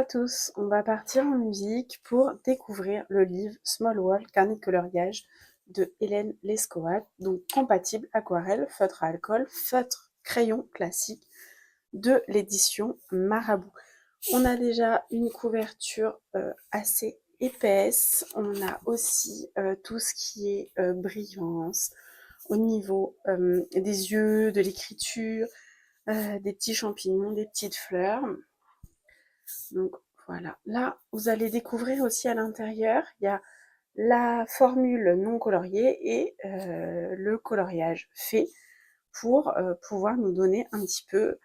à tous, on va partir en musique pour découvrir le livre Small World, carnet de coloriage de Hélène Lescoat, donc compatible aquarelle, feutre à alcool, feutre crayon classique de l'édition Marabout. On a déjà une couverture assez épaisse, on a aussi tout ce qui est brillance au niveau des yeux, de l'écriture, des petits champignons, des petites fleurs. Donc voilà, là vous allez découvrir aussi à l'intérieur, il y a la formule non coloriée et le coloriage fait pour pouvoir nous donner un petit peu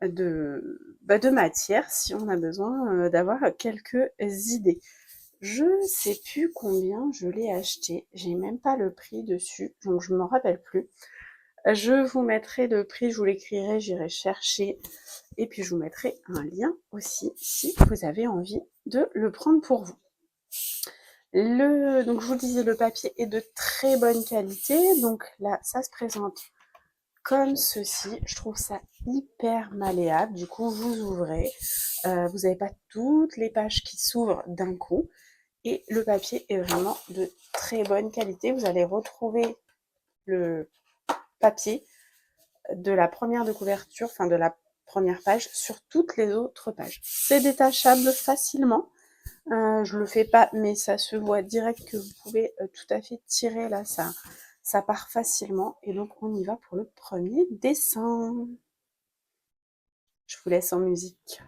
de matière si on a besoin d'avoir quelques idées. Je sais plus combien je l'ai acheté, j'ai même pas le prix dessus, donc je m'en rappelle plus. Je vous mettrai le prix, je vous l'écrirai, j'irai chercher. Et puis je vous mettrai un lien aussi si vous avez envie de le prendre pour vous. Donc je vous disais, le papier est de très bonne qualité. Donc là, ça se présente comme ceci. Je trouve ça hyper malléable. Du coup, vous ouvrez. Vous n'avez pas toutes les pages qui s'ouvrent d'un coup. Et le papier est vraiment de très bonne qualité. Vous allez retrouver le papier de la première de couverture, enfin de la première page, sur toutes les autres pages. C'est détachable facilement. Je le fais pas, mais ça se voit direct que vous pouvez tout à fait tirer là, ça part facilement. Et donc on y va pour le premier dessin. Je vous laisse en musique.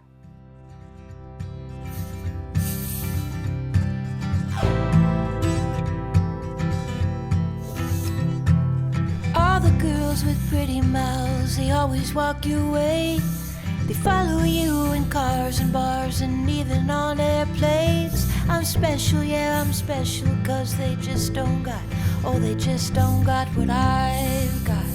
All the girls with pretty mouths, they always walk your way. They follow you in cars and bars and even on airplanes. I'm special, yeah, I'm special, cause they just don't got, oh, they just don't got what I've got.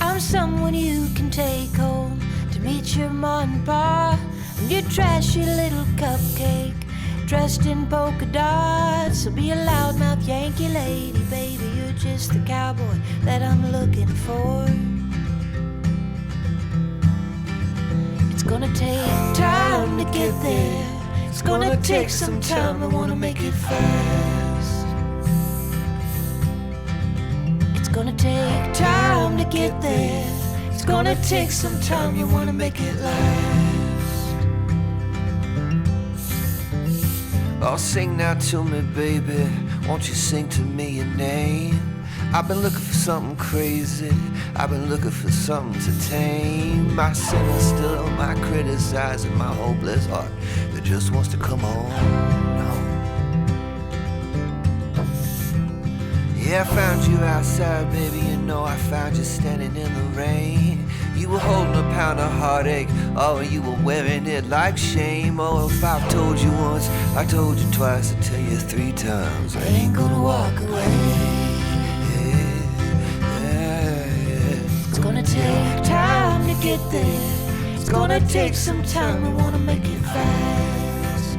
I'm someone you can take home to meet your mom and pa. I'm your trashy little cupcake, dressed in polka dots. So be a loudmouth Yankee lady, baby, you're just the cowboy that I'm looking for. It's gonna take time to get there. It's gonna take some time, I wanna make it fast. It's gonna take time to get there. It's gonna take some time, you wanna make it last. Oh, sing now to me, baby. Won't you sing to me your name? I've been looking for something crazy. I've been looking for something to tame my sinner still, my criticizing, my hopeless heart that just wants to come on. Yeah, I found you outside, baby. You know I found you standing in the rain. You were holding a pound of heartache. Oh, you were wearing it like shame. Oh, if I've told you once, I told you twice, I tell you 3 times, I ain't gonna walk away. It's gonna take time to get there. It's gonna take some time, we wanna make it fast.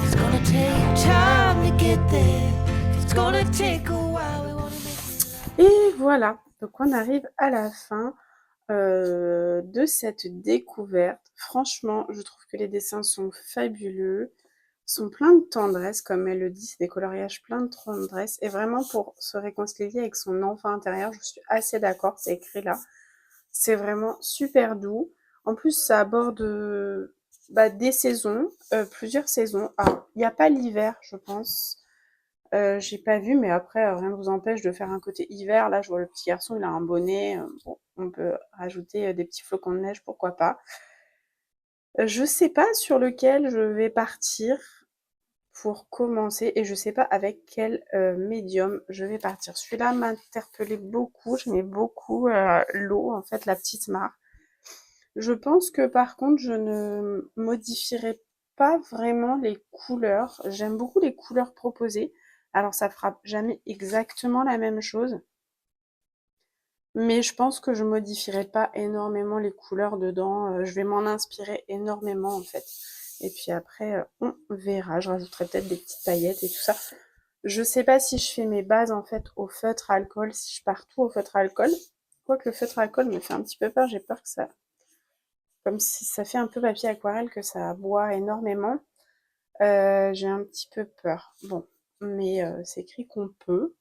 It's gonna take time to get there. It's gonna take a while, we wanna make it last. Et voilà, donc on arrive à la fin de cette découverte. Franchement, je trouve que les dessins sont fabuleux, sont pleins de tendresse, comme elle le dit, c'est des coloriages pleins de tendresse, et vraiment pour se réconcilier avec son enfant intérieur, je suis assez d'accord, c'est écrit là. C'est vraiment super doux. En plus, ça aborde des saisons, plusieurs saisons. Alors, il n'y a pas l'hiver, je pense. J'ai pas vu, mais après, rien ne vous empêche de faire un côté hiver. Là, je vois le petit garçon, il a un bonnet. Bon, on peut rajouter des petits flocons de neige, pourquoi pas. Je sais pas sur lequel je vais partir pour commencer et je sais pas avec quel médium je vais partir. Celui-là m'interpellait beaucoup, j'aimais beaucoup l'eau, en fait, la petite mare. Je pense que par contre, je ne modifierai pas vraiment les couleurs. J'aime beaucoup les couleurs proposées. Alors, ça fera jamais exactement la même chose, mais je pense que je modifierai pas énormément les couleurs dedans. Je vais m'en inspirer énormément en fait. Et puis après, on verra. Je rajouterai peut-être des petites paillettes et tout ça. Je sais pas si je fais mes bases en fait au feutre à alcool, si je pars tout au feutre à alcool, quoique le feutre à alcool me fait un petit peu peur, j'ai peur que ça, comme si ça fait un peu papier aquarelle, que ça boit énormément. J'ai un petit peu peur. Bon, mais c'est écrit qu'on peut.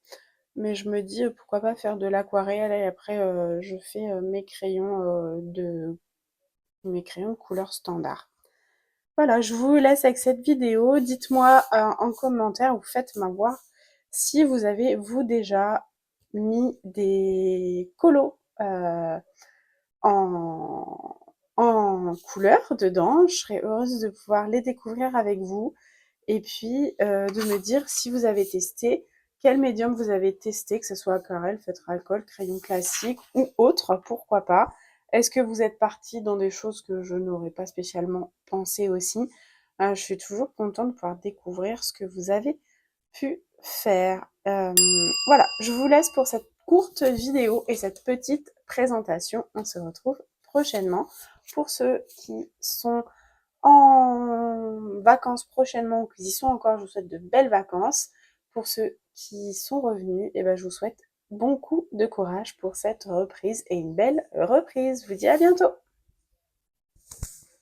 Mais je me dis, pourquoi pas faire de l'aquarelle et après je fais mes crayons de couleur standard. Voilà, je vous laisse avec cette vidéo. Dites-moi en commentaire ou faites-moi voir si vous avez, vous, déjà mis des colos en, en couleur dedans. Je serais heureuse de pouvoir les découvrir avec vous. Et puis de me dire si vous avez testé, quel médium vous avez testé, que ce soit aquarelle, feutre à alcool, crayon classique ou autre, pourquoi pas. Est-ce que vous êtes parti dans des choses que je n'aurais pas spécialement pensé aussi? Je suis toujours contente de pouvoir découvrir ce que vous avez pu faire. Voilà, je vous laisse pour cette courte vidéo et cette petite présentation. On se retrouve prochainement. Pour ceux qui sont en vacances prochainement ou qui y sont encore, je vous souhaite de belles vacances. Pour ceux qui sont revenus, eh ben, je vous souhaite beaucoup de courage pour cette reprise et une belle reprise. Je vous dis à bientôt.